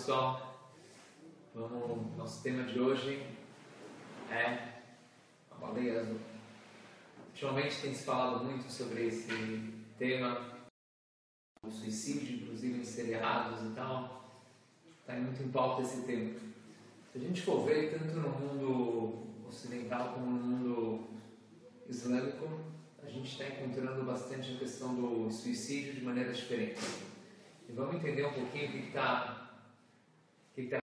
pessoal, nosso tema de hoje é a baleia azul. Ultimamente tem se falado muito sobre esse tema, o suicídio, inclusive em seriados e tal, está muito em pauta esse tema. Se a gente for ver, tanto no mundo ocidental como no mundo islâmico, a gente está encontrando bastante a questão do suicídio de maneiras diferentes. E vamos entender um pouquinho o que está. Então,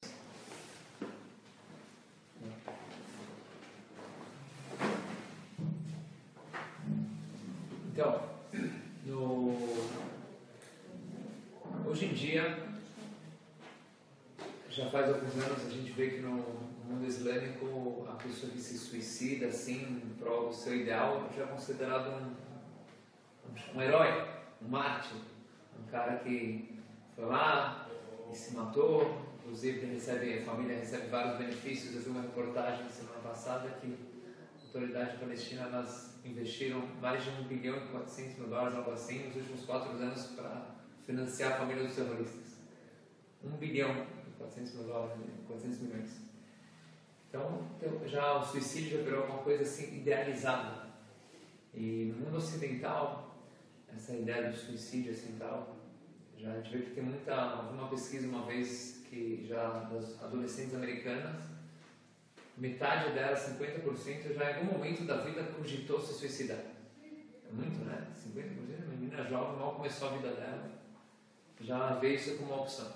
hoje em dia, já faz alguns anos, a gente vê que no mundo islâmico a pessoa que se suicida assim, em prol do seu ideal, já é considerado um herói, um mártir, um cara que foi lá e se matou. Inclusive a família recebe vários benefícios. Eu vi uma reportagem semana passada que a autoridade palestina, elas investiram mais de $1,4 bilhão, algo assim, nos últimos 4 anos para financiar a família dos terroristas. $1,4 bilhão, 400 milhões. Então, já o suicídio já virou uma coisa assim idealizada. E no mundo ocidental, essa ideia do suicídio ocidental, já a gente vê que tem uma pesquisa uma vez que já das adolescentes americanas, metade delas, 50%, já em algum momento da vida cogitou se suicidar. É muito, né? 50%, uma menina jovem, mal começou a vida dela, já vê isso como uma opção.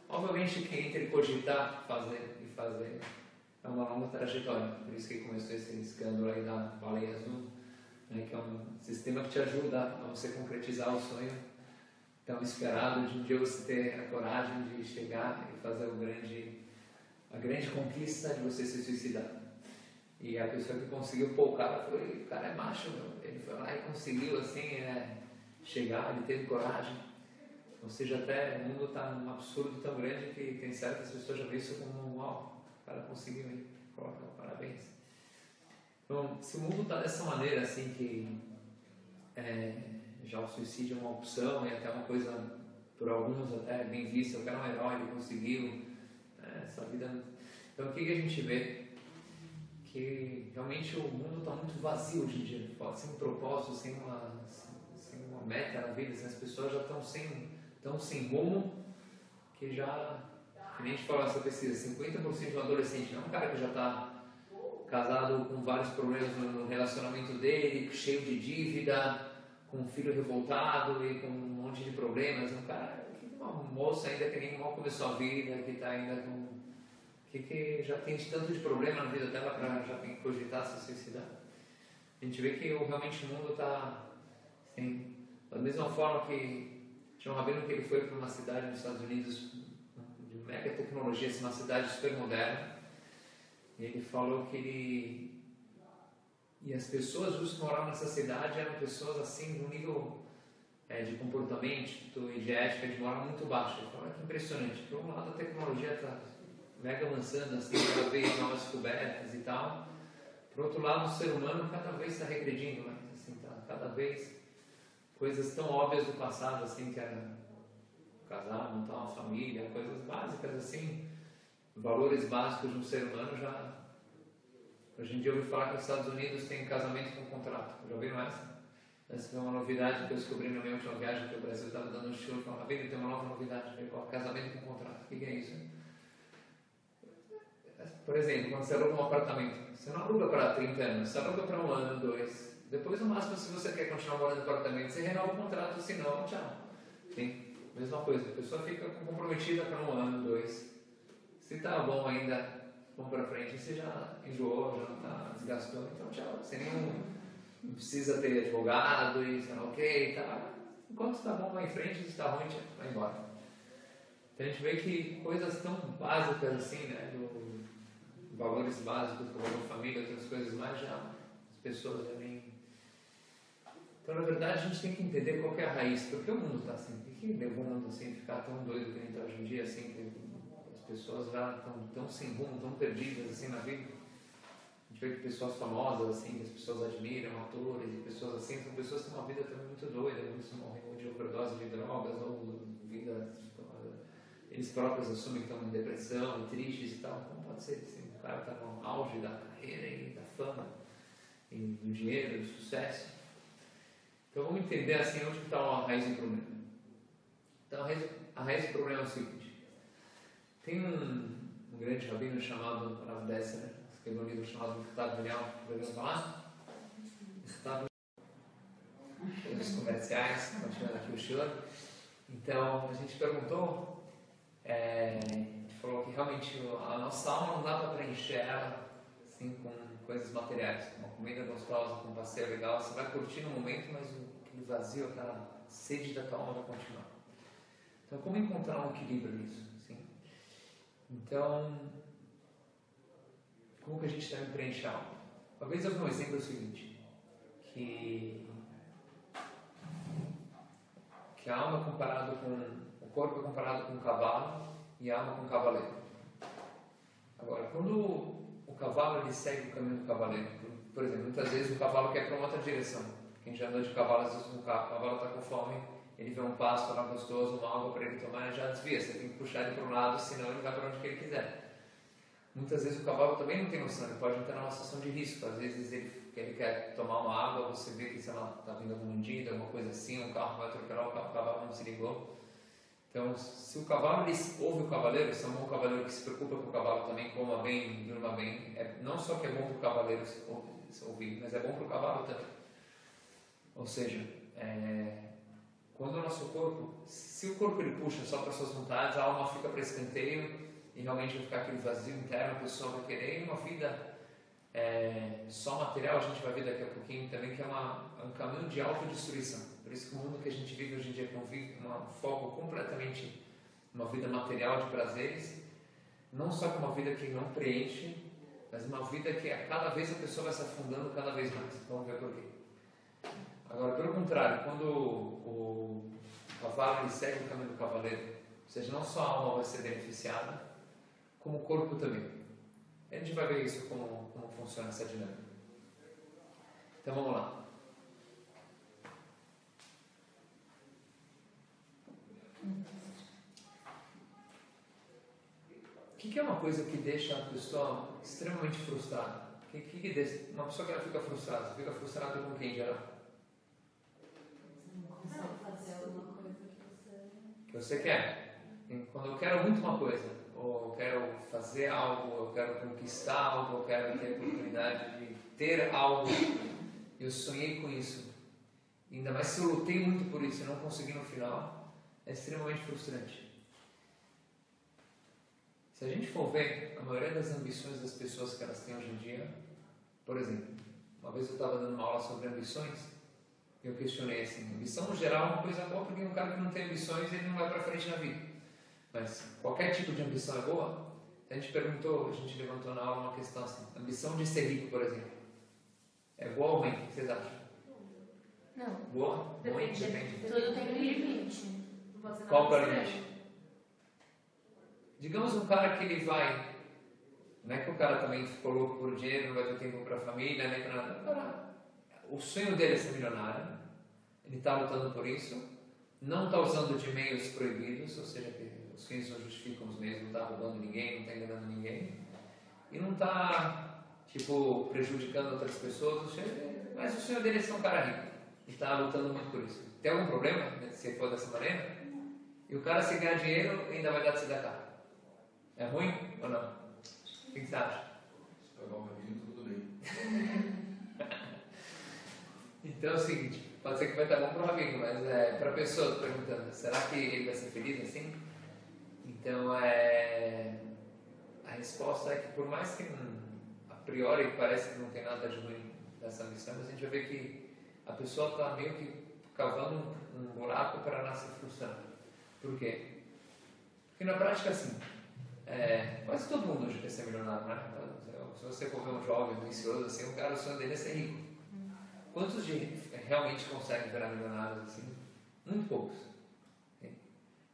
Obviamente que entre cogitar, fazer e fazer é uma longa trajetória. Por isso que começou esse escândalo aí da baleia azul, né, que é um sistema que te ajuda a você concretizar o sonho tão esperado de um dia você ter a coragem de chegar e fazer a grande conquista de você se suicidar. E a pessoa que conseguiu, o cara é macho, meu. Ele foi lá e conseguiu assim, chegar, ele teve coragem. Ou seja, até o mundo está num absurdo tão grande que tem certas pessoas já veem isso como uau, o cara conseguiu, hein? Coloca, parabéns. Então, se o mundo está dessa maneira, assim, que já o suicídio é uma opção e até uma coisa, por alguns até bem vista, o cara é um herói, ele conseguiu, essa vida. Então, o que a gente vê? Que realmente o mundo está muito vazio hoje em dia, sem um propósito, sem uma meta na vida, as pessoas já estão sem rumo, que nem a gente falou nessa pesquisa, 50% do adolescente não é um cara que já está casado com vários problemas no relacionamento dele, cheio de dívida, com um filho revoltado e com um monte de problemas. Um cara, uma moça ainda que nem mal começou a vida, que está ainda com... que já tem tanto de problema na vida dela para já tem que cogitar se suicidar. A gente vê que realmente o mundo está assim, da mesma forma que tinha um rabino que ele foi para uma cidade nos Estados Unidos de mega tecnologia, uma cidade super moderna, e ele falou que e as pessoas que moravam nessa cidade eram pessoas assim de um nível de comportamento e de ética de moral muito baixo. Ele falou que impressionante, por um lado a tecnologia está mega avançando assim, cada vez novas descobertas e tal, por outro lado o ser humano cada vez está regredindo, mas assim, tá cada vez coisas tão óbvias do passado, assim, que era casar, montar uma família, coisas básicas, assim, valores básicos de um ser humano já... Hoje em dia eu ouvi falar que nos Estados Unidos tem casamento com contrato. Já ouviram essa? Essa foi uma novidade que eu descobri na minha última viagem que o Brasil estava dando um show. Eu falei, tem uma nova novidade, casamento com contrato. O que é isso? Por exemplo, quando você aluga um apartamento, você não aluga para 30 anos, você aluga para 1 ano, 2. Depois, no máximo, se você quer continuar morando no apartamento, você renova o contrato, senão, tchau. Sim, mesma coisa. A pessoa fica comprometida para 1 ano, 2. Se tá bom ainda, vamos para frente. Você já enjoou, já está desgastou, então tchau. Você não precisa ter advogado e sei lá, ok, tá. Enquanto está bom, vai em frente. Se está ruim, vai embora. Então a gente vê que coisas tão básicas assim, né, valores básicos, como a família, outras coisas mais, já as pessoas já nem... Então, na verdade, a gente tem que entender qual que é a raiz, porque o mundo está assim, o que levou o mundo assim a ficar tão doido que a gente está hoje em dia, assim, que as pessoas já estão tão sem rumo, tão perdidas assim na vida. A gente vê que pessoas famosas, assim, que as pessoas admiram, atores e pessoas assim, são pessoas que têm uma vida também muito doida, muitos morrem de overdose de drogas ou vida eles próprios assumem que estão em depressão, tristes e tal. Como pode ser assim? O cara está no auge da carreira e da fama, e do dinheiro, do sucesso. Então vamos entender assim onde está a raiz do problema. Então a raiz do problema é o seguinte: tem um grande rabino chamado Rav Dessler, escreveu um livro chamado Mikhtav Eliyahu, já ouviram falar? Mikhtav Eliyahu, os comerciais, continuando aqui o show. Então a gente perguntou, a gente falou que realmente a nossa alma não dá para preencher ela assim, com coisas materiais, com uma comida gostosa, com um passeio legal. Você vai curtir no momento, mas aquele vazio, aquela sede da tua alma vai continuar. Então, como encontrar um equilíbrio nisso? Assim? Então, como que a gente deve preencher a alma? Uma vez eu vi um exemplo seguinte, que a alma é comparado com o corpo é comparado com um cavalo e a alma com um cavaleiro. Agora, quando o cavalo ele segue o caminho do cavaleiro, por exemplo, muitas vezes o cavalo quer para uma outra direção. Quem já andou de cavalo, às vezes o cavalo está com fome, ele vê um pasto lá gostoso, uma água para ele tomar, ele já desvia. Você tem que puxar ele para um lado, senão ele vai para onde ele quiser. Muitas vezes o cavalo também não tem noção, ele pode entrar numa situação de risco. Às vezes ele quer tomar uma água, você vê que está vindo algum bandido, alguma coisa assim, um carro vai atropelar, o cavalo não se ligou. Então, se o cavalo ele ouve o cavaleiro, se é um bom cavaleiro que se preocupa que o cavalo também coma bem, durma bem, não só que é bom para o cavaleiro se ouvir, mas é bom para o cavalo também. Ou seja, quando o nosso corpo, se o corpo ele puxa só para suas vontades, a alma fica para escanteio e realmente vai ficar aquele vazio interno, a pessoa vai querer uma vida só material. A gente vai ver daqui a pouquinho também que é um caminho de autodestruição. Por isso que o mundo que a gente vive hoje em dia convive um foco completamente uma vida material de prazeres, não só com uma vida que não preenche, mas uma vida que a cada vez a pessoa vai se afundando cada vez mais. Vamos ver por quê. Agora, pelo contrário, quando o cavalo ele segue o caminho do cavaleiro, ou seja, não só a alma vai ser beneficiada, como o corpo também. A gente vai ver isso, como funciona essa dinâmica. Então vamos lá. O que é uma coisa que deixa a pessoa extremamente frustrada? Que deixa uma pessoa que ela fica frustrada? Você fica frustrada com quem, em geral? Fazer alguma coisa que você quer. Quando eu quero muito uma coisa, ou eu quero fazer algo, eu quero conquistar algo, eu quero ter a oportunidade de ter algo, eu sonhei com isso. Ainda mais se eu lutei muito por isso e não consegui no final, é extremamente frustrante. Se a gente for ver, a maioria das ambições das pessoas que elas têm hoje em dia, por exemplo, uma vez eu estava dando uma aula sobre ambições, e eu questionei assim, ambição no geral é uma coisa boa, porque um cara que não tem ambições, ele não vai para frente na vida. Mas qualquer tipo de ambição é boa? A gente levantou na aula uma questão assim, ambição de ser rico, por exemplo. É boa ou ruim? O que vocês acham? Não. Boa? Ruim? Depende. Tudo tem limite. Não pode ser nada. Qual que é o limite? Digamos um cara que ele vai, não é que o cara também ficou louco por dinheiro, não vai ter tempo para a família, nem para nada. O sonho dele é ser milionário, ele está lutando por isso, não está usando de meios proibidos, ou seja, que os fins não justificam os meios, não está roubando ninguém, não está enganando ninguém, e não está, prejudicando outras pessoas, mas o sonho dele é ser um cara rico, e está lutando muito por isso. Tem algum problema se for dessa maneira? E o cara, se ganhar dinheiro, ainda vai dar de se dar cara. É ruim ou não? O que você acha? Se pagar o caminho, tudo bem. Então é o seguinte, pode ser que vai estar bom para o rabino, mas para a pessoa perguntando, será que ele vai ser feliz assim? Então a resposta é que por mais que a priori parece que não tem nada de ruim dessa missão, mas a gente vai ver que a pessoa está meio que cavando um buraco para nascer frustrada. Por quê? Porque na prática assim, quase todo mundo hoje quer ser milionário, né? Se você for ver um jovem ambicioso assim, o sonho dele é ser rico. Quantos realmente conseguem virar milionários assim? Muito poucos.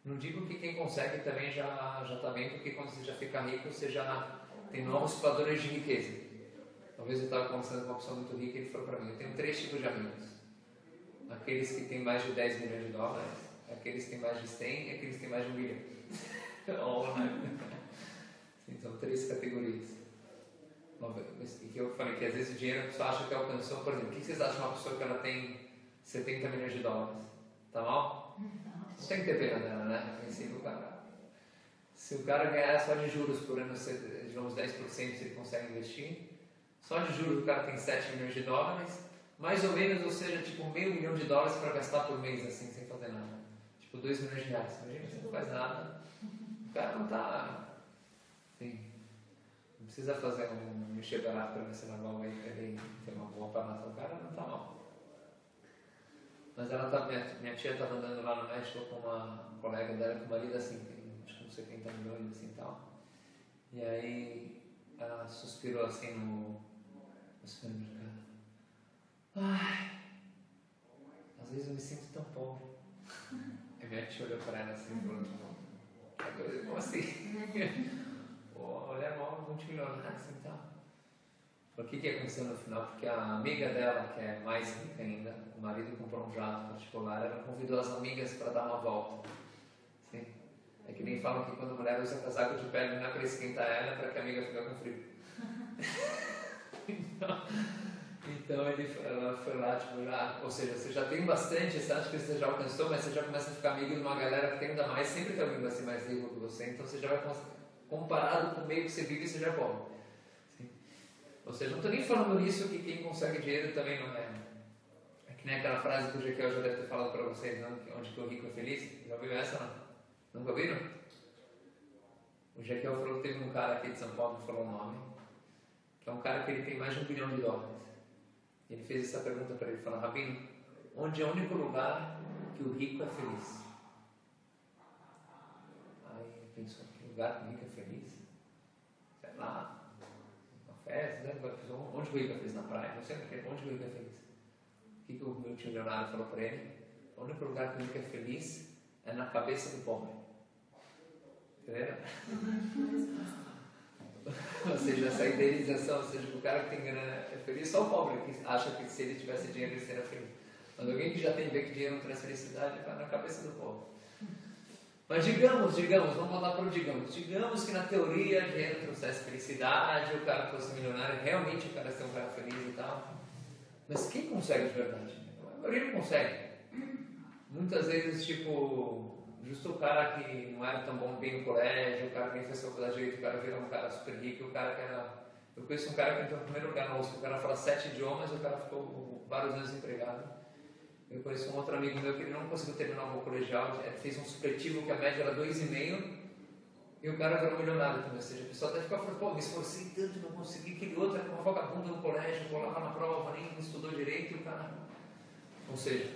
Não digo que quem consegue também já está bem, porque quando você já fica rico, você já tem novos padrões de riqueza. Uma vez eu estava conversando com uma pessoa muito rica e ele falou para mim, eu tenho 3 tipos de amigos. Aqueles que têm mais de 10 milhões de dólares, aqueles que têm mais de 100 e aqueles que têm mais de 1 bilhão. All, né? Então, 3 categorias. E que eu falei que às vezes o dinheiro a pessoa acha que alcançou. Por exemplo, o que vocês acham de uma pessoa que ela tem 70 milhões de dólares? Tá mal? Não tem que ter pena dela, né? O cara, se o cara ganhar só de juros por ano, digamos 10%, se ele consegue investir, só de juros o cara tem 7 milhões de dólares, mais ou menos, ou seja, tipo $500 mil para gastar por mês, assim, sem fazer nada. Tipo 2 milhões de reais. Imagina, você não faz nada. O cara não tá. Assim, não precisa fazer um mexer barato para ver se na mão aí tem uma boa parada. O cara não tá mal. Mas ela tá, minha tia estava andando lá no México com uma colega dela, com o marido assim, tem acho que uns 70 milhões assim e tal. E aí ela suspirou assim no supermercado. Ai, às vezes eu me sinto tão pobre. Aí minha tia olhou para ela assim e falou, como assim? Olha, mal, multimilionário assim e tal. O que aconteceu no final? Porque a amiga dela, que é mais rica ainda, o marido comprou um jato particular, ela convidou as amigas para dar uma volta. Sim. É que nem falam que quando a mulher usa casaco de pele não é para esquentar ela, é para que a amiga fique com frio. Então ela foi lá, tipo, ou seja, você já tem bastante, você acha que você já alcançou, mas você já começa a ficar amigo de uma galera que tem ainda mais, sempre tem alguém assim mais rico que você, então você já vai, comparado com o meio que você vive, você já é pobre. Ou seja, não estou nem falando nisso que quem consegue dinheiro também não é. É que nem aquela frase que o Jequiel já deve ter falado para vocês, não? Onde que o rico é feliz. Já ouviu essa, não? Nunca ouviram? O Jequiel falou que teve um cara aqui de São Paulo, não falou o nome, que é um cara que ele tem mais de $1 bilhão. Ele fez essa pergunta para ele, falou, Rabino, onde é o único lugar que o rico é feliz? Aí ele pensou, que lugar que o rico é feliz? Sei lá. Festa, onde o rico é feliz? Na praia, não sei onde o rico é feliz. O que o meu tio Leonardo falou para ele? O único lugar que o rico é feliz é na cabeça do pobre. Entenderam? Ou seja, essa idealização, ou seja, o cara que tem grana é feliz, só o pobre que acha que se ele tivesse dinheiro ele seria feliz. Mas alguém que já tem que dinheiro não traz felicidade, está na cabeça do pobre. Mas digamos, vamos voltar para o digamos que na teoria dinheiro trouxesse felicidade, o cara fosse milionário, realmente o cara ser um cara feliz e tal. Mas quem consegue de verdade? A maioria não consegue. Muitas vezes, tipo, justo o cara que não era tão bom bem no colégio, o cara que nem fez faculdade de direito, o cara virou um cara super rico, o cara que era... Eu conheço um cara que entrou no primeiro lugar no USP, o cara fala 7 idiomas, o cara ficou vários anos desempregado. Eu conheço um outro amigo meu que ele não conseguiu terminar o colegial, ele fez um supletivo que a média era 2,5 e o cara virou milionário também. Ou seja, a pessoa até ficou falando, pô, me esforcei tanto, não consegui, aquele outro era uma vagabunda no colégio, colava na prova, nem estudou direito e o cara... Ou seja,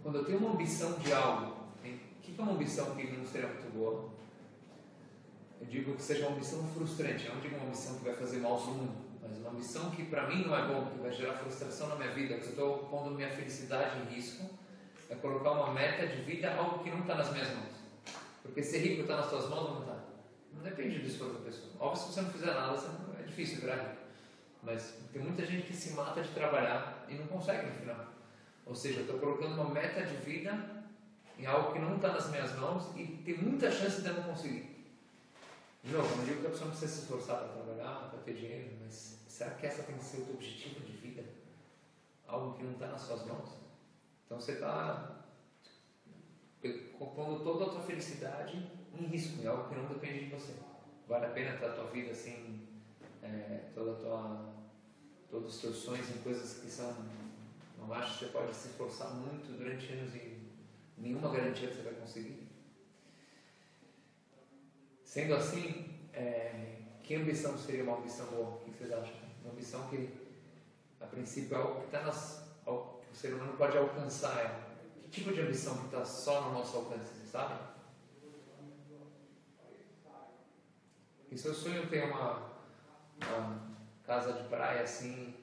quando eu tenho uma ambição de algo, o que é uma ambição que não seria muito boa? Eu digo que seja uma ambição frustrante, eu não digo uma ambição que vai fazer mal ao mundo, mas uma ambição que para mim não é bom, que vai gerar frustração na minha vida, que eu estou pondo minha felicidade em risco, é colocar uma meta de vida, algo que não está nas minhas mãos. Porque ser rico está nas tuas mãos ou não está? Não depende do esforço da pessoa. Óbvio, se você não fizer nada, é difícil virar rico. Mas tem muita gente que se mata de trabalhar e não consegue no final. Ou seja, eu estou colocando uma meta de vida em algo que não está nas minhas mãos e tem muita chance de eu não conseguir. De novo, eu não digo que a pessoa não precisa se esforçar para trabalhar, para ter dinheiro, mas será que essa tem que ser o teu objetivo de vida? Algo que não está nas suas mãos? Então você está pondo toda a tua felicidade em risco, em algo que não depende de você. Vale a pena ter a tua vida assim, todos os teus sonhos em coisas que são... Não acho que você pode se esforçar muito durante anos e nenhuma garantia que você vai conseguir. Sendo assim, que ambição seria uma ambição boa? O que vocês acham? Uma ambição que, a princípio, é algo que está que o ser humano pode alcançar. Que tipo de ambição que está só no nosso alcance, você sabe? E seu sonho tem uma casa de praia assim,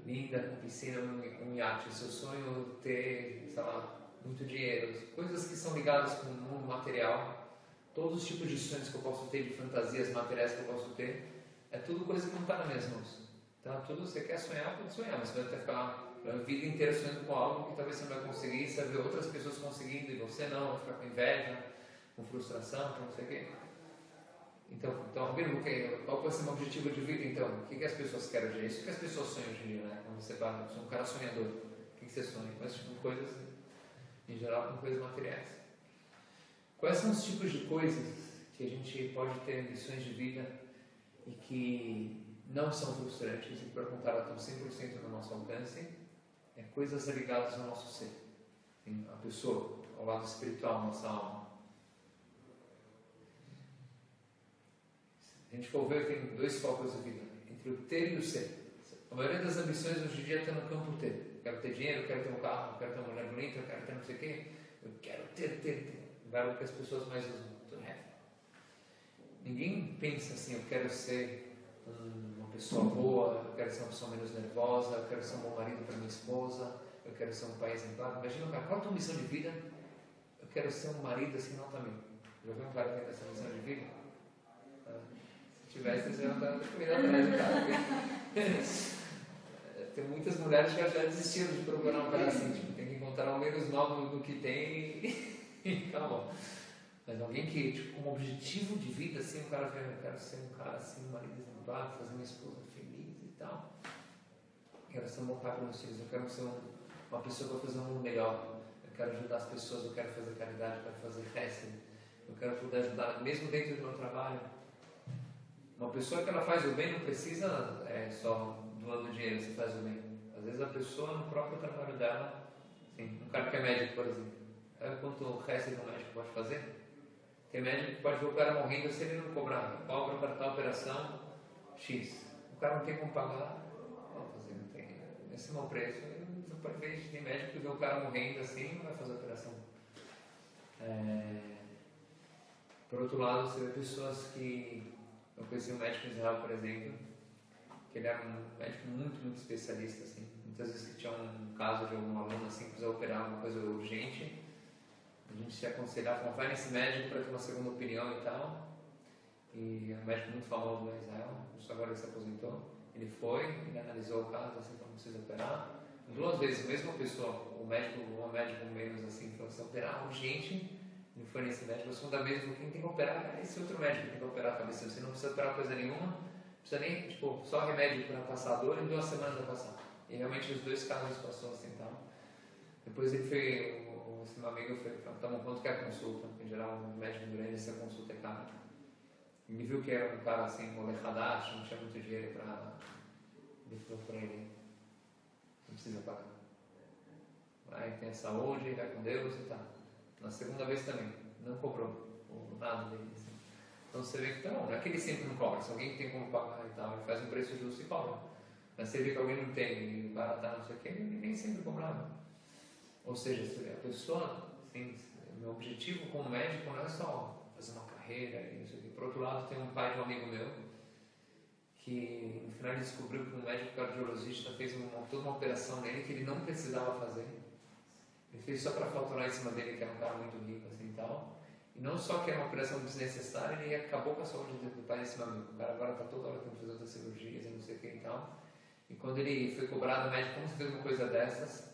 linda, com piscina, um iate. O seu sonho ter, sei lá, muito dinheiro, coisas que são ligadas com o mundo material. Todos os tipos de sonhos que eu posso ter, de fantasias materiais que eu posso ter, é tudo coisa que não está nas minhas mãos. Então, tudo você quer sonhar, pode sonhar, mas você vai ter que ficar a vida inteira sonhando com algo que talvez você não vai conseguir, você vai ver outras pessoas conseguindo e você não, vai ficar com inveja, com frustração, com não sei o quê. Então qual vai ser o meu objetivo de vida então? O que as pessoas querem hoje? Isso que as pessoas sonham hoje em dia, né? Quando você fala, eu sou um cara sonhador, o que você sonha? Mas com coisas, em geral, com coisas materiais. Quais são os tipos de coisas que a gente pode ter ambições de vida e que não são frustrantes e, pelo contrário, estão 100% no nosso alcance? É coisas ligadas ao nosso ser, a pessoa, ao lado espiritual, nossa alma. Se a gente for ver, tem dois focos da vida, entre o ter e o ser. A maioria das ambições hoje em dia está no campo ter. Eu quero ter dinheiro, eu quero ter um carro, eu quero ter uma mulher bonita, eu quero ter não sei o quê. Eu quero ter. Verbo que as pessoas mais usam. Ninguém pensa assim, eu quero ser uma pessoa boa, eu quero ser uma pessoa menos nervosa, eu quero ser um bom marido para minha esposa, eu quero ser um pai exemplar. Imagina, cara, qual é a tua missão de vida? Eu quero ser um marido assim, não também. Já viu um cara que tem essa missão de vida? Se tivesse, você não estava cuidando atrás do cara. Tem muitas mulheres que já desistiram de procurar um cara assim, tipo, tem que encontrar o menos mal do que tem e acabou. Mas alguém que, tipo, como objetivo de vida, assim, o cara vê, eu quero ser um cara assim, um marido exemplar, fazer minha esposa feliz e tal. Eu quero ser um bom pai para meus filhos, eu quero ser uma pessoa para fazer um mundo melhor. Eu quero ajudar as pessoas, eu quero fazer caridade, eu quero fazer festa, eu quero poder ajudar, mesmo dentro do meu trabalho. Uma pessoa que ela faz o bem não precisa só doando dinheiro, você faz o bem. Às vezes a pessoa, no próprio trabalho dela, assim, um cara que é médico, por exemplo, sabe quanto resto do médico pode fazer? Tem médico que pode ver o cara morrendo se ele não cobrar. Cobra para tal operação X. O cara não tem como pagar. Vamos fazer, não tem. Esse é o preço. Tem médico que vê o cara morrendo assim não vai fazer a operação. Por outro lado, você vê pessoas que. Eu conheci um médico em Israel, por exemplo, que ele era um médico muito especialista. Assim. Muitas vezes que tinha um caso de algum aluno assim, que precisava operar uma coisa urgente. A gente se aconselhava, vai nesse médico para ter uma segunda opinião e tal. E é um médico muito famoso lá em Israel, só agora ele se aposentou. Ele foi, ele analisou o caso, assim, não precisa operar. 2 vezes, a mesma pessoa, um médico menos assim, falou assim, operar urgente. Ele foi nesse médico, a segunda vez, ele falou, quem tem que operar é esse outro médico que tem que operar a cabeça. Você não precisa operar coisa nenhuma, não precisa nem, tipo, só remédio para passar a dor, em 2 semanas vai passar. E realmente os 2 casos passou assim, tal. Depois ele foi. Esse meu amigo foi perguntar quanto que é a consulta. Em geral, um médico grande, essa consulta é cara. Ele viu que era um cara assim, molechadash, não tinha muito dinheiro para. Ele falou para ele: não precisa pagar. Vai, tem a saúde, vai com Deus e tal. Na segunda vez também, não cobrou nada dele. Assim. Então você vê que tá bom, não é que ele sempre não cobra. Se alguém tem como pagar e tal, ele faz um preço justo e cobra. Mas você vê que alguém não tem e o cara tá não sei o que, ele nem sempre cobrava. Ou seja, a pessoa, assim, meu objetivo como médico não é só fazer uma carreira e isso aqui. Por outro lado, tem um pai de um amigo meu que no final ele descobriu que um médico cardiologista fez toda uma operação nele que ele não precisava fazer. Ele fez só para faturar em cima dele, que era um cara muito rico assim e tal. E não só que era uma operação desnecessária, ele acabou com a saúde do pai desse meu amigo. O cara agora está toda hora tendo que fazer outras cirurgias e não sei o que e tal. E quando ele foi cobrado, o médico, como você fez uma coisa dessas?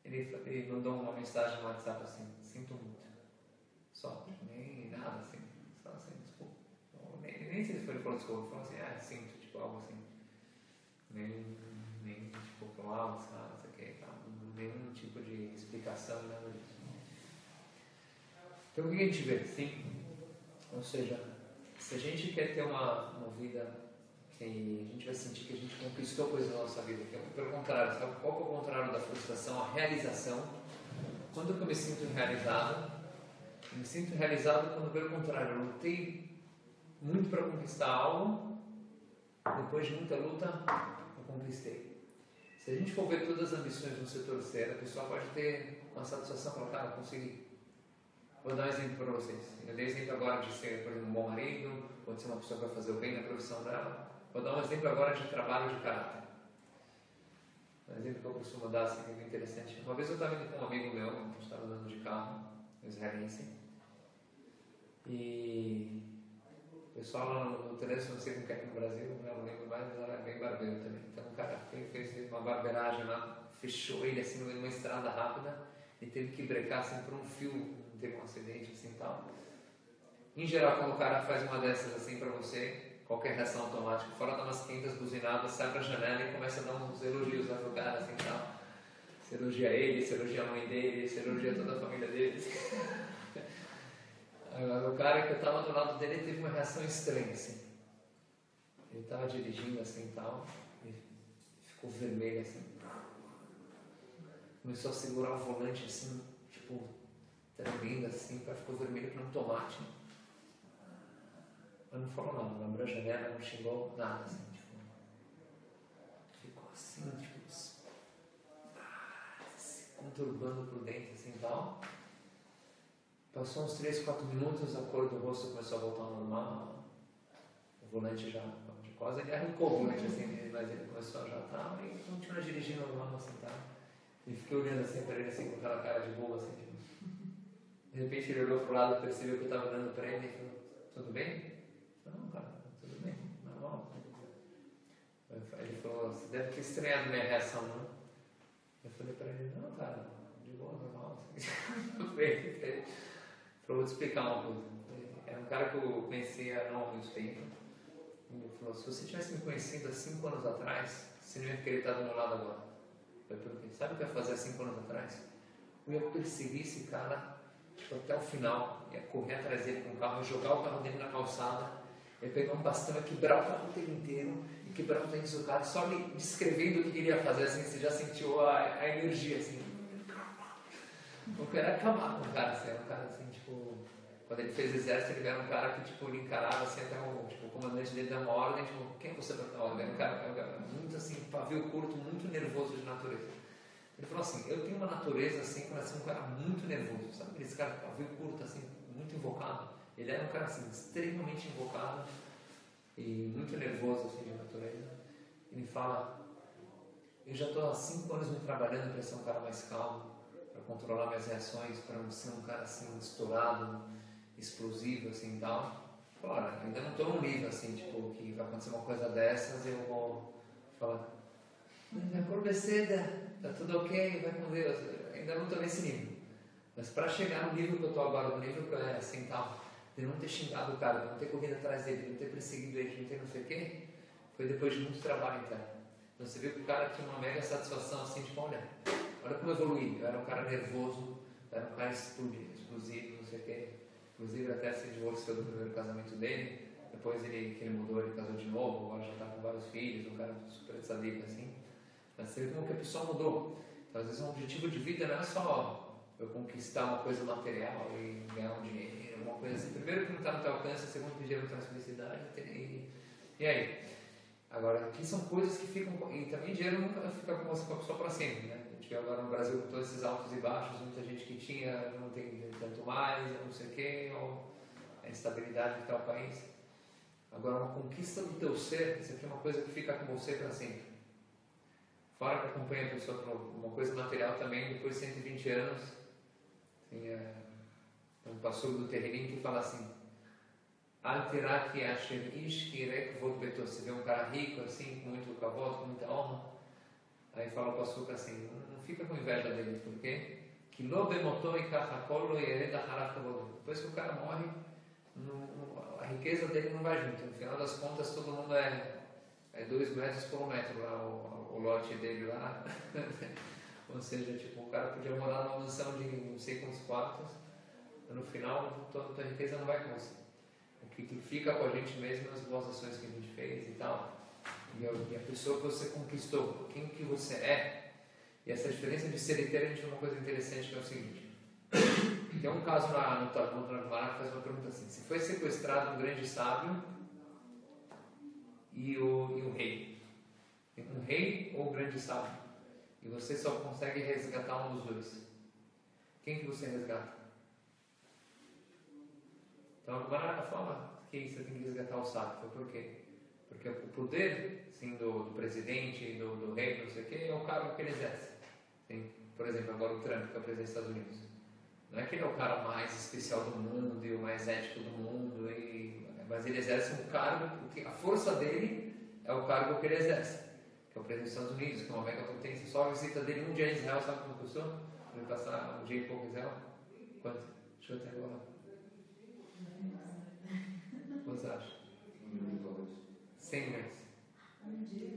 Ele mandou uma mensagem no WhatsApp assim, sinto muito. Só, nem nada assim. Só assim, desculpa. Nem se ele falou desculpa, ele falou assim, sinto, tipo, algo assim. Nem tipo, com algo, não sei o que, nenhum tipo de explicação, nada disso. Então o que a gente vê? Sim. Ou seja, se a gente quer ter uma vida que a gente vai sentir que a gente conquistou coisas na nossa vida, que é pelo contrário, sabe? Qual é o contrário da frustração? A realização. Quando eu me sinto realizado? Eu me sinto realizado quando, pelo contrário, eu lutei muito para conquistar algo, depois de muita luta, eu conquistei. Se a gente for ver todas as ambições no setor ser, a pessoa pode ter uma satisfação, falar, cara, eu consegui. Vou dar um exemplo para vocês. Eu dei exemplo agora de ser, por exemplo, um bom marido, ou de ser uma pessoa que vai fazer o bem na profissão dela. Vou dar um exemplo agora de trabalho de caráter. Um exemplo que eu costumo dar, assim, que é muito interessante. Uma vez eu estava indo com um amigo meu, a gente estava andando de carro, um israelense, e o pessoal lá no trânsito, não sei como é que é no Brasil, não lembro mais, mas era bem barbeiro também. Então o cara fez uma barbeiragem lá, fechou ele assim numa estrada rápida e teve que brecar assim por um fio, teve um acidente assim e tal. Em geral, quando o cara faz uma dessas assim pra você, qualquer reação automática, fora dá umas 500 buzinadas, sai pra janela e começa a dar uns elogios lá pro cara, assim, tal. Você elogia ele, você elogia a mãe dele, você elogia toda a família dele. Agora, o cara que eu tava do lado dele teve uma reação estranha, assim. Ele tava dirigindo assim e tal, e ficou vermelho assim. Começou a segurar o volante assim, tipo, tremendo assim, o cara ficou vermelho para um tomate. Mas não falou nada, não abriu a janela, não xingou nada assim, tipo. Ficou assim, tipo, se conturbando por dentro assim e tal. Passou uns 3, 4 minutos, a cor do rosto começou a voltar ao normal. O volante já quase ele arrancou o volante assim, mas ele começou a já estar e continua dirigindo normal assim, tá? E fiquei olhando assim para ele assim com aquela cara de boa assim, tipo. De repente ele olhou pro lado, percebeu que eu estava olhando para ele e falou: tudo bem? Não, cara, tudo bem, normal. Ele falou: você deve ter estranhado minha reação, não? Eu falei para ele: não, cara, de boa, normal. Ele falou: vou te explicar uma coisa. Era um cara que eu conhecia há não muito tempo. Ele falou: se você tivesse me conhecido há 5 anos atrás, você não ia querer estar do meu lado agora. Eu perguntei: sabe o que eu ia fazer há 5 anos atrás? Eu ia perseguir esse cara tipo, até o final, ia correr atrás dele com o carro, ia jogar o carro dele na calçada, ia pegar um bastão, ia quebrar o carro dele inteiro, e quebrar o dente do carro, só me descrevendo o que ele ia fazer, assim, você já sentiu a energia, assim. Eu quero acabar com o cara, assim, era um cara assim, tipo, quando ele fez exército, ele era um cara que, tipo, ele encarava, assim, até o comandante dele deu uma ordem, tipo, quem é você para dar ordem? Era um cara muito, assim, pavio curto, muito nervoso de natureza. Ele falou assim: eu tenho uma natureza assim, quando assim, um cara muito nervoso, sabe? Aquele cara pavio curto, assim, muito invocado. Ele era um cara assim, extremamente invocado e muito nervoso, assim, de natureza. Ele fala: eu já estou há 5 anos me trabalhando para ser um cara mais calmo, para controlar minhas reações, para não ser um cara assim, estourado, explosivo, assim e tal. Claro, ainda não estou num nível assim, tipo, que vai acontecer uma coisa dessas e eu vou falar: minha cor beceda, tá tudo ok, vai com Deus. Ainda não estou nesse nível. Mas para chegar no nível que eu estou agora, no nível que eu era assim tal, de não ter xingado o cara, de não ter corrido atrás dele, de não ter perseguido ele, de não ter não sei o quê, foi depois de muito trabalho interno. Então você viu que o cara tinha uma mega satisfação assim, tipo, olha como eu evoluí. Eu era um cara nervoso, eu era um cara explosivo, não sei o quê. Inclusive até se divorciou do primeiro casamento dele, depois que ele mudou, ele casou de novo, agora já está com vários filhos, um cara super sadico assim. Mas você vê como que a pessoa mudou. Então, às vezes, um objetivo de vida não é só eu conquistar uma coisa material e ganhar um dinheiro, uma coisa assim. Primeiro, que não está no teu alcance, segundo, que dinheiro não traz felicidade. E aí? Agora, aqui são coisas que ficam. E também dinheiro nunca fica com você, com a pessoa para sempre, né? A gente vê agora no Brasil com todos esses altos e baixos, muita gente que tinha não tem tanto mais, não sei o quê, ou a instabilidade que está o país. Agora, uma conquista do teu ser, isso aqui é uma coisa que fica com você para sempre. Fora que acompanha a pessoa para uma coisa material também, depois de 120 anos, assim, um pastor do terreirinho que fala assim: Alteraki Hashem Ish Kirek Vod Beto. Você vê um cara rico, assim, com muito kavod, com muita honra. Aí fala o pastor assim: não fica com inveja dele, por quê? Que lo bemotou e kachakolo e hereda harakavod. Depois que o cara morre, a riqueza dele não vai junto. No final das contas, todo mundo é 2 metros por 1 metro lá, o lote dele lá. Ou seja, tipo, o cara podia morar numa mansão de não sei quantos quartos, mas no final tua riqueza não vai com você. O que fica com a gente mesmo nas boas ações que a gente fez e tal. E a pessoa que você conquistou, quem que você é. E essa diferença de ser e ter, a gente vê uma coisa interessante que é o seguinte. Tem um caso no Talmud que faz uma pergunta assim: se foi sequestrado um grande sábio e o rei. Um rei ou um grande sábio. E você só consegue resgatar um dos dois. Quem que você resgata? Então a forma que você tem que resgatar o sábio foi por quê? Porque o poder assim, do presidente, do rei, não sei o quê, é o cargo que ele exerce. Tem, por exemplo, agora o Trump, que é o presidente dos Estados Unidos. Não é que ele é o cara mais especial do mundo e o mais ético do mundo, mas ele exerce um cargo, porque a força dele é o cargo que ele exerce, que é o presidente dos Estados Unidos, que é uma mega potência. Só a visita dele um dia em Israel, sabe quanto custou? Ele passar um dia e pouco em Israel? Quanto? Deixa eu até agora. você acha? 100 meses. Um dia.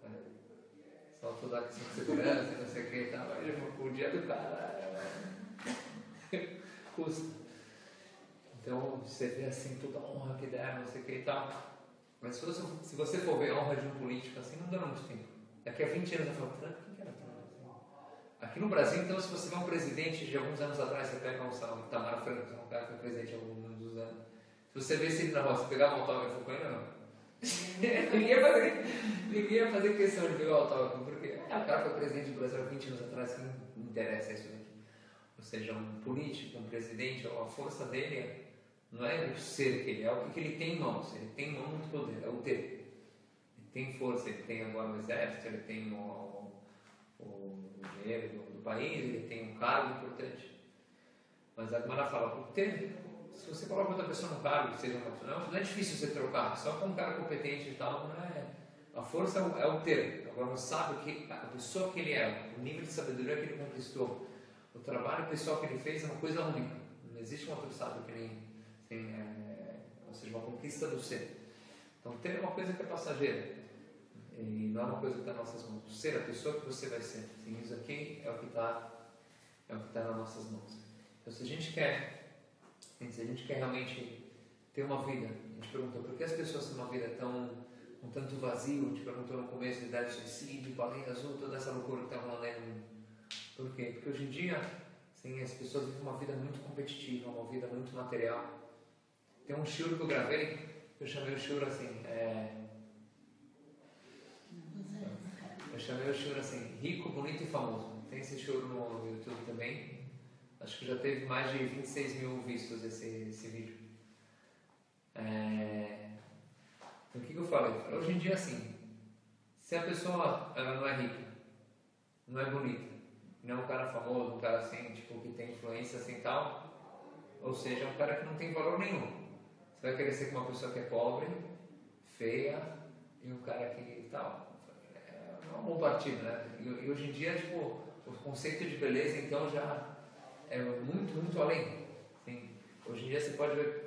É. Só toda a questão de segurança, não sei o que e tal. O dia do cara custa. Então você vê assim toda a honra que der, não sei o que e tal. Mas se você for ver a honra de um político assim, não dura muito tempo. Daqui a 20 anos eu falo, Trump, quem que era Trump? Aqui no Brasil, então, se você vê um presidente de alguns anos atrás, você pega o Itamar Franco, um cara que foi presidente há alguns anos. Se você vê ele na rua, você pegava um autógrafo com ele ou não? ninguém ia fazer questão de pegar o autógrafo, porque o cara foi presidente do Brasil há 20 anos atrás, que não interessa isso daqui. Ou seja, um político, um presidente, a força dele não é o ser que ele é, o que ele tem em mãos. Ele tem em mão muito poder, é o ter. Ele tem força, ele tem agora o exército, ele tem o dinheiro do país, ele tem um cargo importante. Mas a Gemara fala, o ter, se você coloca outra pessoa no cargo, que seja uma pessoa, não é difícil você trocar, só com um cara competente e tal, não é. A força é o ter. Agora não sabe que a pessoa que ele é, o nível de sabedoria que ele conquistou, o trabalho pessoal que ele fez é uma coisa única. Não existe um outro sábio que nem ou seja, uma conquista do ser. Então ter é uma coisa que é passageira. E não é uma coisa que está nas nossas mãos. O ser, a pessoa que você vai ser. Sim, isso aqui é o que está nas nossas mãos. Então se a gente quer realmente ter uma vida, a gente perguntou por que as pessoas têm uma vida com tanto vazio, a gente perguntou no começo de idade de suicídio, baleia azul, toda essa loucura que está rolando aí no mundo. Por quê? Porque hoje em dia as pessoas vivem uma vida muito competitiva, uma vida muito material. Tem um shiur que eu gravei, eu chamei o shiur assim, rico, bonito e famoso. Tem esse shiur no YouTube também. Acho que já teve mais de 26 mil vistos esse vídeo. Então o que eu falei? Hoje em dia assim, se a pessoa ela não é rica, não é bonita, não é um cara famoso, um cara assim, tipo, que tem influência assim tal, ou seja, é um cara que não tem valor nenhum. Você vai querer ser com uma pessoa que é pobre, feia e um cara que tal. Não é um bom partido, né? E hoje em dia, tipo, o conceito de beleza então já é muito, muito além. Assim, hoje em dia você pode ver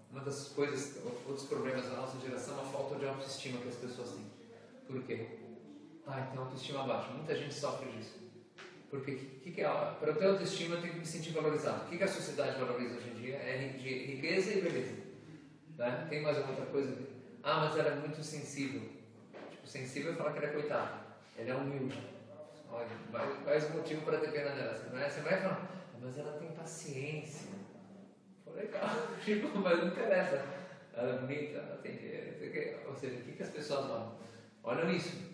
uma das coisas, outros problemas da nossa geração é a falta de autoestima que as pessoas têm. Por quê? Tem autoestima baixa. Muita gente sofre disso. Porque para eu ter autoestima eu tenho que me sentir valorizado. O que a sociedade valoriza hoje em dia? É riqueza e beleza. Né? Tem mais alguma outra coisa? Mas ela é muito sensível. Tipo, sensível é falar que ela é coitada. Ela é humilde. Olha, quais o motivo para ter pena dela? Você vai falar, mas ela tem paciência. Pô, legal. Tipo, mas não interessa. Ela é bonita, ela tem dinheiro. Ou seja, o que as pessoas olham? Olham isso.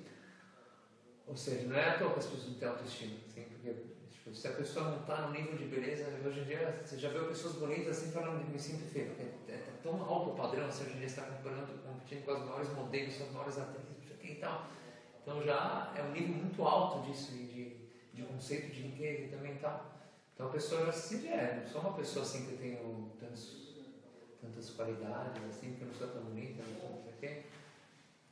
Ou seja, não é à toa que as pessoas não têm autoestima, assim, porque tipo, se a pessoa não está no nível de beleza, hoje em dia você já vê pessoas bonitas assim falando, me sinto feio, porque é tão alto o padrão, assim, hoje em dia você está competindo com as maiores modelos, as maiores atrizes, não sei o que e tal. Então já é um nível muito alto disso, de conceito de riqueza e também tal. Então a pessoa já se sente, não sou uma pessoa assim que eu tenho tantas qualidades, assim, que eu não sou tão bonita, não sei o que.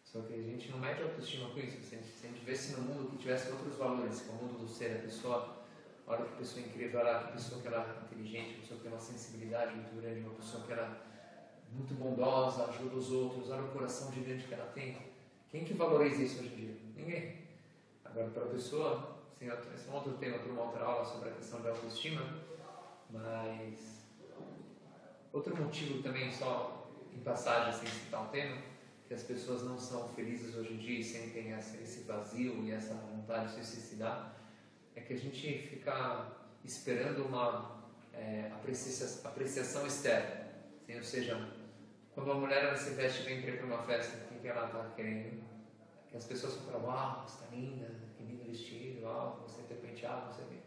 Só que a gente não mede a autoestima com isso. Se a gente visse no mundo que tivesse outros valores, que é o mundo do ser, a pessoa, olha que pessoa incrível, olha que pessoa que ela é inteligente, uma pessoa que tem uma sensibilidade muito grande, uma pessoa que ela é muito bondosa, ajuda os outros, olha o coração gigante que ela tem. Quem que valoriza isso hoje em dia? Ninguém. Agora, para a pessoa, assim, esse é um outro tema para uma outra aula sobre a questão da autoestima, mas outro motivo também, só em passagem, sem citar o tema, que as pessoas não são felizes hoje em dia e sentem esse vazio e essa vontade de se suicidar, é que a gente fica esperando uma apreciação externa. Assim, ou seja, quando uma mulher ela se veste bem para ir para uma festa, o que ela está querendo? Que as pessoas falam, uau, você está linda, que lindo vestido, uau, você tem penteado, não sei o quê.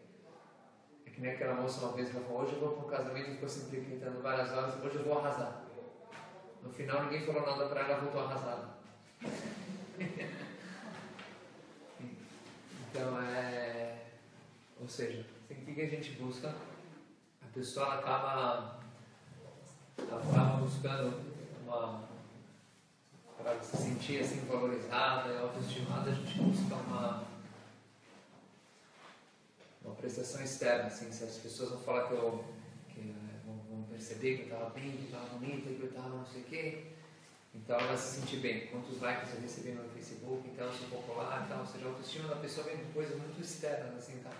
É que nem aquela moça uma vez que ela falou, hoje eu vou para um casamento e ficou se implicando várias horas, hoje eu vou arrasar. No final ninguém falou nada para ela, voltou arrasada. Então ou seja, assim, o que a gente busca? A pessoa acaba buscando para se sentir assim valorizada, autoestimada, a gente busca uma apreciação externa, assim, se as pessoas vão falar vão perceber que eu estava bem, que eu estava bonita, que eu estava não sei o quê. Então ela se sentir bem. Quantos likes eu recebi no Facebook, então eu sou popular e tal. Ou seja, a autoestima da pessoa vem de coisas muito externas, assim, tá?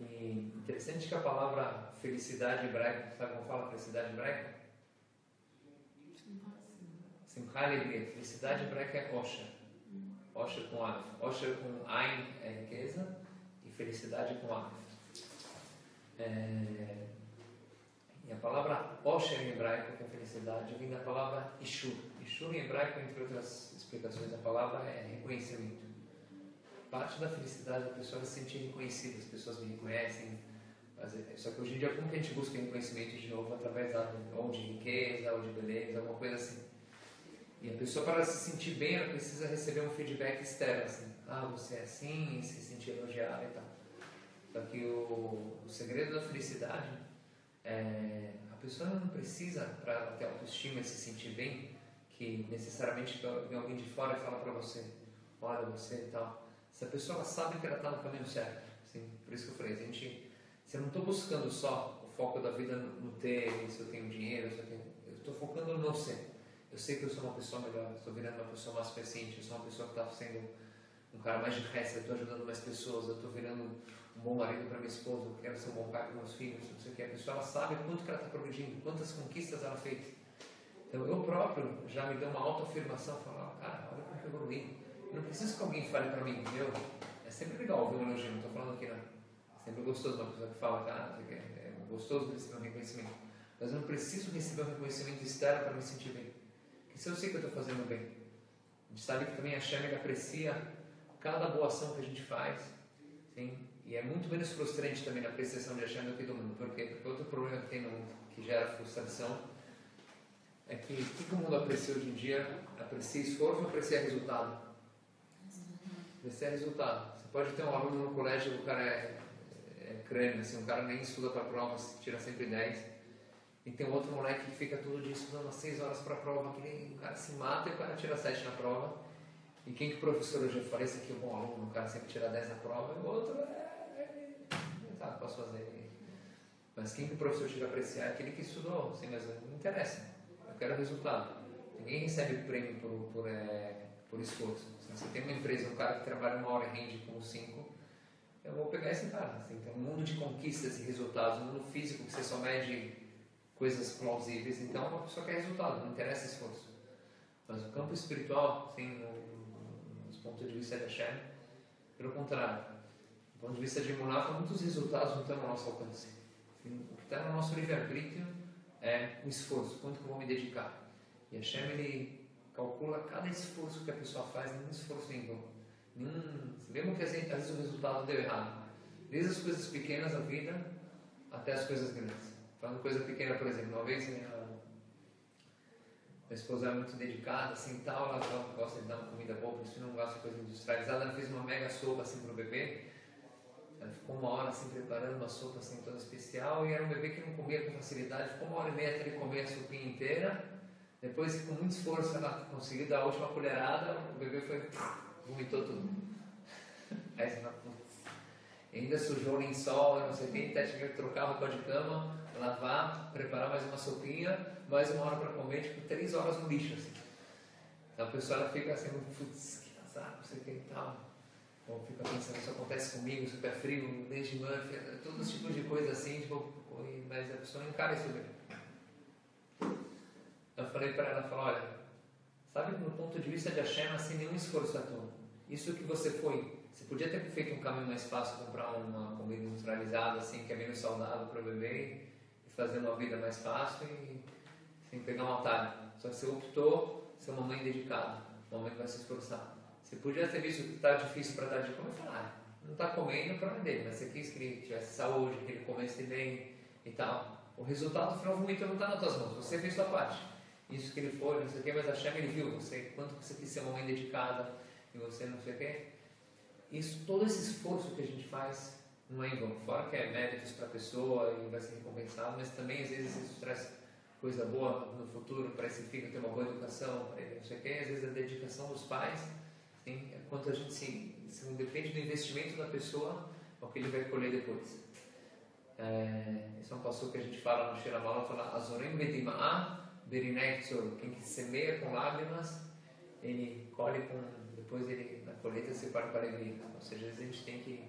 E interessante que a palavra felicidade hebraica, sabe como fala felicidade hebraica? Simcha, alegria. Felicidade hebraica é Osher. Osher com Aleph. Osher com Ain é riqueza e felicidade com Aleph. E a palavra Osher em hebraico, que é felicidade, vem da palavra Ishur. Ishur em hebraico, entre outras explicações da palavra, é reconhecimento. Parte da felicidade da pessoa é se sentir reconhecida, as pessoas me reconhecem. Só que hoje em dia, como que a gente busca reconhecimento de novo? Através ou de riqueza, ou de beleza, alguma coisa assim. E a pessoa, para se sentir bem, ela precisa receber um feedback externo, assim. Ah, você é assim, e se sentir elogiada e tal. Só que o segredo da felicidade a pessoa não precisa, para ter autoestima e se sentir bem, que necessariamente vem alguém de fora e fala para você, olha, você e tal. Se a pessoa sabe que ela está no caminho certo, assim, por isso que eu falei, se eu não estou buscando só o foco da vida no ter, se eu tenho dinheiro, eu estou focando no não ser. Eu sei que eu sou uma pessoa melhor, eu estou virando uma pessoa mais presente, eu sou uma pessoa que está sendo um cara mais de resto, eu estou ajudando mais pessoas, eu estou virando um bom marido para minha esposa, eu quero ser um bom pai para meus filhos, não sei o que. A pessoa ela sabe quanto que ela está progredindo, quantas conquistas ela fez. Então eu próprio já me dou uma autoafirmação, falo, cara, olha como que eu evoluí. Eu não preciso que alguém fale para mim, entendeu? É sempre legal ouvir um elogio, não estou falando aqui não. É sempre gostoso uma pessoa que fala, cara, é gostoso receber um reconhecimento. Mas eu não preciso receber um reconhecimento externo para me sentir bem. Porque se eu sei que eu estou fazendo bem, a gente sabe que também a Shem aprecia cada boa ação que a gente faz, sim? E é muito menos frustrante também na apreciação de Hashem do que do mundo. Por quê? Porque outro problema que tem no mundo, que gera frustração, é que o que o mundo aprecia hoje em dia? Aprecia esforço ou aprecia resultado? Aprecia resultado. Você pode ter um aluno no colégio, o cara é crânio, assim, um cara nem estuda para a prova, tira sempre 10. E tem um outro moleque que fica todo dia estudando às 6 horas para a prova, o cara se mata e o cara tira 7 na prova. E quem que o professor hoje fala, esse aqui é um bom aluno, o cara sempre tira 10 na prova, e o outro sabe, posso fazer. Mas quem que o professor chega a apreciar é aquele que estudou, assim, mas não interessa, eu quero resultado. Ninguém recebe prêmio por esforço. Se você tem uma empresa, um cara que trabalha 1 hora e rende com 5, eu vou pegar esse cara. Assim, tem um mundo de conquistas e resultados, um mundo físico que você só mede coisas plausíveis, então uma pessoa quer resultado, não interessa esforço. Mas o campo espiritual, assim, do ponto de vista de Hashem, pelo contrário, do ponto de vista de Emuná, muitos resultados não estão ao nosso alcance. Assim, o que está no nosso livre-arbítrio é o esforço, quanto que eu vou me dedicar. E Hashem, ele calcula cada esforço que a pessoa faz, nenhum esforço em vão. Mesmo que às vezes o resultado deu errado. Desde as coisas pequenas da vida até as coisas grandes. Falando coisa pequena, por exemplo, uma vez minha esposa é muito dedicada, assim, tal, ela gosta de dar uma comida boa, por isso não gosta de coisa industrializada, ela fez uma mega sopa, assim, para o bebê. Ela ficou 1 hora, assim, preparando uma sopa, assim, toda especial, e era um bebê que não comia com facilidade, ficou 1h30 até ele comer a sopinha inteira. Depois, com muito esforço, ela conseguiu dar a última colherada, o bebê vomitou tudo. Aí você fala, ainda sujou o lençol, não sei o que, até tive que trocar a roupa de cama, lavar, preparar mais uma sopinha, mais 1 hora para comer, tipo 3 horas no lixo, assim. Então a pessoa ela fica assim, putz, que azar, não sei o que e tal. Ou fica pensando, isso acontece comigo, super frio, desde Murphy, todos os tipos de coisas assim, tipo, mas a pessoa não encara isso bem. Eu falei para ela, olha, sabe, no ponto de vista de Hashem, assim, nenhum esforço à toa. Isso que você você podia ter feito um caminho mais fácil, comprar uma comida industrializada, assim, que é menos saudável para o bebê, e fazer uma vida mais fácil e sem pegar um atalho. Só que você optou ser uma mãe dedicada, uma mãe que vai se esforçar. Você podia ter visto que está difícil para dar de comer e falar, não está comendo para dele, mas você quis que ele tivesse saúde, que ele comesse bem e tal. O resultado final muito não está nas tuas mãos, você fez sua parte. Isso que ele foi, não sei o que, mas a Hashem ele viu você, quanto você quis ser uma mãe dedicada e você não sei o que. Isso, todo esse esforço que a gente faz não é em vão. Fora que é méritos para a pessoa e vai ser recompensado, mas também às vezes isso traz coisa boa no futuro para esse filho ter uma boa educação, para ele não sei o que. Às vezes a dedicação dos pais, assim, quanto a gente se depende do investimento da pessoa, é o que ele vai colher depois. Esse é um passo que a gente fala no Shira Mala, fala Azorim Bedima'a Berinei Tzor. Quem que semeia com lágrimas, ele colhe com, depois ele, na colheita se parte para a alegria. Ou seja, às vezes a gente tem que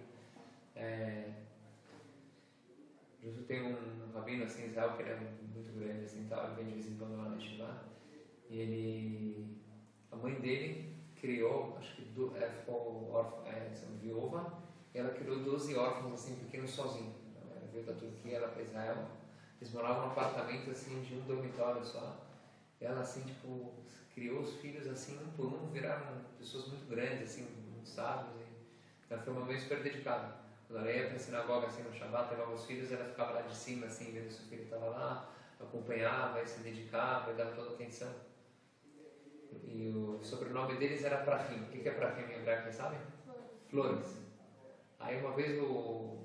justo tem um rabino assim em Israel que ele é muito grande assim, tal, ele vem de vez em quando lá na Yeshiva, e a mãe dele criou, acho que ficou viúva, e ela criou 12 órfãos assim pequenos sozinha. Ela veio da Turquia, ela para Israel, eles moravam num apartamento assim de um dormitório só. E ela assim tipo criou os filhos assim um por um, viraram pessoas muito grandes assim, muito sábios. E ela foi uma mãe super dedicada. Quando ela ia para a sinagoga assim no Shabbat, levava os filhos, ela ficava lá de cima assim, vendo se o filho estava lá, acompanhava, e se dedicava, e dava toda a atenção. E o sobrenome deles era Prahim. O que é Prahim em hebraico, sabe? Flores. Aí uma vez o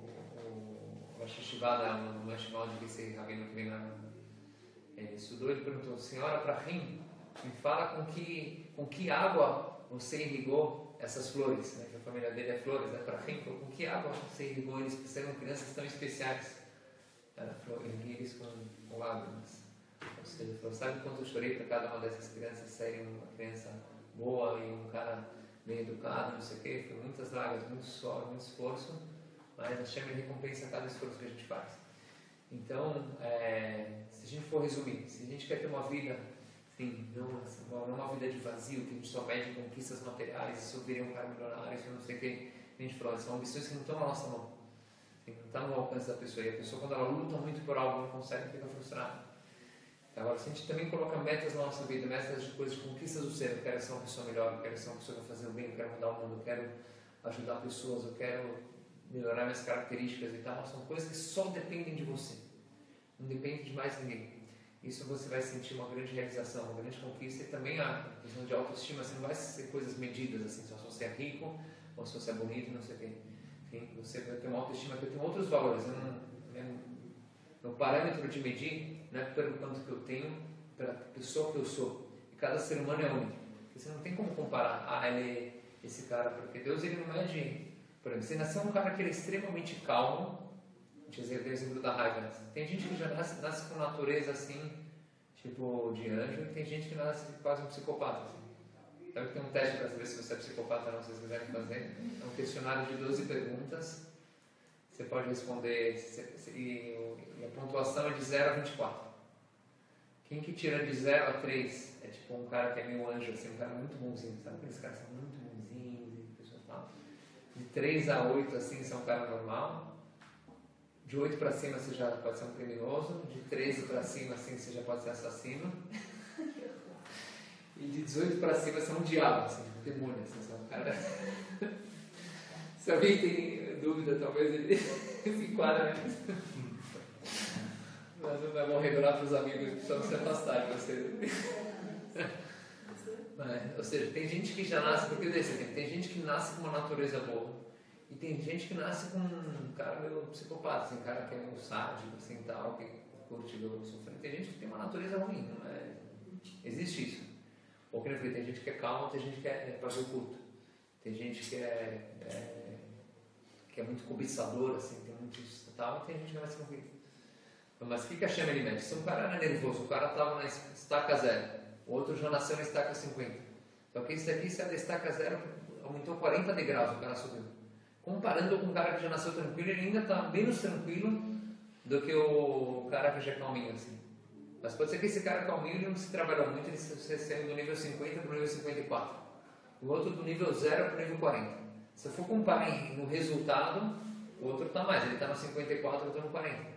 Rosh Hashivá, uma Yeshiva de esse rabino que vem lá, ele estudou, ele perguntou: Senhora Prahim, me fala com que água você irrigou essas flores, né? Que a família dele é flores, né? Prahim, com que água você irrigou eles, porque serão crianças tão especiais? Ela falou: irriguei eles com lágrimas. Ou seja, falou: sabe quanto eu chorei para cada uma dessas crianças serem uma criança boa e um cara bem educado, não sei o quê? Foi muitas lágrimas, muito suor, muito esforço, mas a Hashem recompensa cada esforço que a gente faz. Então, se a gente for resumir, se a gente quer ter uma vida, assim, não uma vida de vazio, que a gente só mede conquistas materiais, se eu viria um cara milionário, isso não sei o que, a gente falou, são ambições que não estão na nossa mão, assim, não está no alcance da pessoa, e a pessoa, quando ela luta muito por algo, não consegue, fica frustrada. Agora, se a gente também coloca metas na nossa vida, metas de coisas, de conquistas do ser, eu quero ser uma pessoa melhor, eu quero ser uma pessoa que vai fazer o bem, eu quero mudar o mundo, eu quero ajudar pessoas, eu quero melhorar minhas características e tal, são coisas que só dependem de você, não depende de mais ninguém. Isso você vai sentir uma grande realização, uma grande conquista, e também a questão de autoestima, assim, não vai ser coisas medidas, assim, só se você é rico, ou se você é bonito, não sei o quê. Enfim, você vai ter uma autoestima que tem outros valores. Meu parâmetro de medir não é pelo quanto que eu tenho, pela pessoa que eu sou. E cada ser humano é único. Você não tem como comparar, esse cara, porque Deus ele não mede. Por exemplo, você nasceu um cara que ele é extremamente calmo. Deixa eu dizer o exemplo da raiva. Tem gente que já nasce com natureza assim, tipo de anjo, e tem gente que nasce quase um psicopata. Assim. Sabe que tem um teste para saber se você é psicopata ou não, se vocês quiserem fazer. É um questionário de 12 perguntas. Você pode responder, e a pontuação é de 0 a 24. Quem que tira de 0 a 3 é tipo um cara que é meio anjo, assim, um cara muito bonzinho. Sabe aqueles caras que são muito bonzinhos e pessoas falam? De 3 a 8, assim, você é um cara normal. De 8 para cima você já pode ser um criminoso, de 13 para cima assim você já pode ser assassino, e de 18 para cima você é um diabo, assim, um demônio, assim, você é um cara. Se alguém tem dúvida, talvez ele se enquadra nisso. Mas não é bom revelar para os amigos para se afastar de você. Ou seja, tem gente que já nasce, porque tem gente que nasce com uma natureza boa. E tem gente que nasce com um cara meio psicopata, assim, um cara que é meio sádico, assim, tal, que curte o sofrimento. Tem gente que tem uma natureza ruim, não é? Existe isso. Ou que eu falei, tem gente que é calma, tem gente que é pavio curto. Tem gente que é muito cobiçador, assim, tem muito isso, tal, e tem gente que nasce com ruim. Mas o que a Hashem ele mede? Se um cara era nervoso, o cara estava na estaca 0, o outro já nasceu na estaca 50. Só que esse daqui, se a da estaca 0, aumentou 40 degraus, o cara subiu. Comparando com o cara que já nasceu tranquilo, ele ainda está menos tranquilo do que o cara que já é calminho, assim. Mas pode ser que esse cara calminho ele não se trabalhou muito, ele saiu do nível 50 para o nível 54. O outro do nível 0 para o nível 40. Se eu for comparar no resultado, o outro está mais, ele está no 54, eu estou no 40.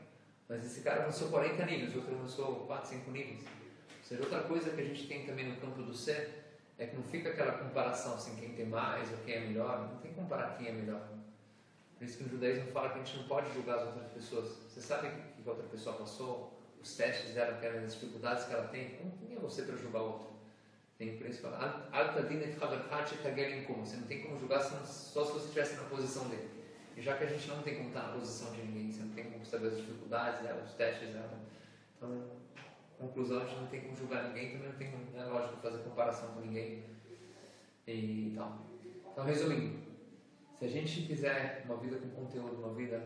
Mas esse cara avançou 40 níveis, o outro avançou 4, 5 níveis. Ou seja, outra coisa que a gente tem também no campo do ser é que não fica aquela comparação assim, quem tem mais ou quem é melhor, não tem que comparar quem é melhor. Por isso que o judaísmo fala que a gente não pode julgar as outras pessoas. Você sabe o que a outra pessoa passou, os testes dela, as dificuldades que ela tem, quem é você para julgar o outro? Tem por isso que fala, você não tem como julgar só se você estivesse na posição dele. E já que a gente não tem como estar na posição de ninguém, você não tem como saber as dificuldades dela, os testes dela, então, conclusão, a gente não tem como julgar ninguém, também não é lógico fazer comparação com ninguém e tal. Então, resumindo, se a gente quiser uma vida com conteúdo, uma vida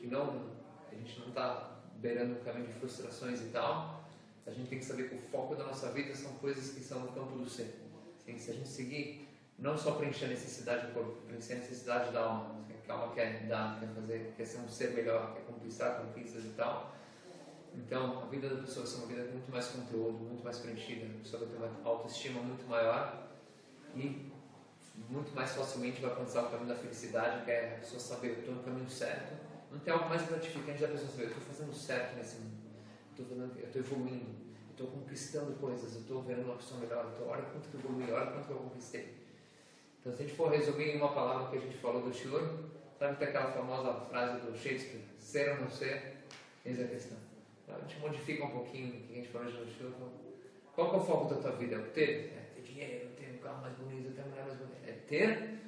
que a gente não está beirando um caminho de frustrações e tal, a gente tem que saber que o foco da nossa vida são coisas que são no campo do ser. Assim, se a gente seguir, não só preencher a necessidade do corpo, preencher a necessidade da alma, assim, que a alma quer dar, quer fazer, quer ser um ser melhor, quer conquistar conquistas e tal. Então, a vida da pessoa vai ser uma vida com muito mais conteúdo, muito mais preenchida, a pessoa vai ter uma autoestima muito maior e muito mais facilmente vai alcançar o caminho da felicidade, que é a pessoa saber, eu estou no caminho certo. Não tem algo mais gratificante da pessoa saber, eu estou fazendo certo nesse mundo, eu estou evoluindo, eu estou conquistando coisas, eu estou vendo uma pessoa melhor, então olha quanto que eu evolui, olha quanto que eu conquistei. Então, se a gente for resumir em uma palavra que a gente falou do Shur, sabe que tem aquela famosa frase do Shakespeare, ser ou não ser, eis a questão. Então, a gente modifica um pouquinho o que a gente falou do Shur. Qual que é o foco da tua vida? É o ter? É ter dinheiro, ter um carro mais bonito, ter uma mulher mais bonita. É ter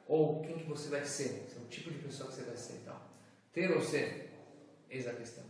ou quem que você vai ser? É o tipo de pessoa que você vai ser e tal. Ter ou ser? Eis a questão.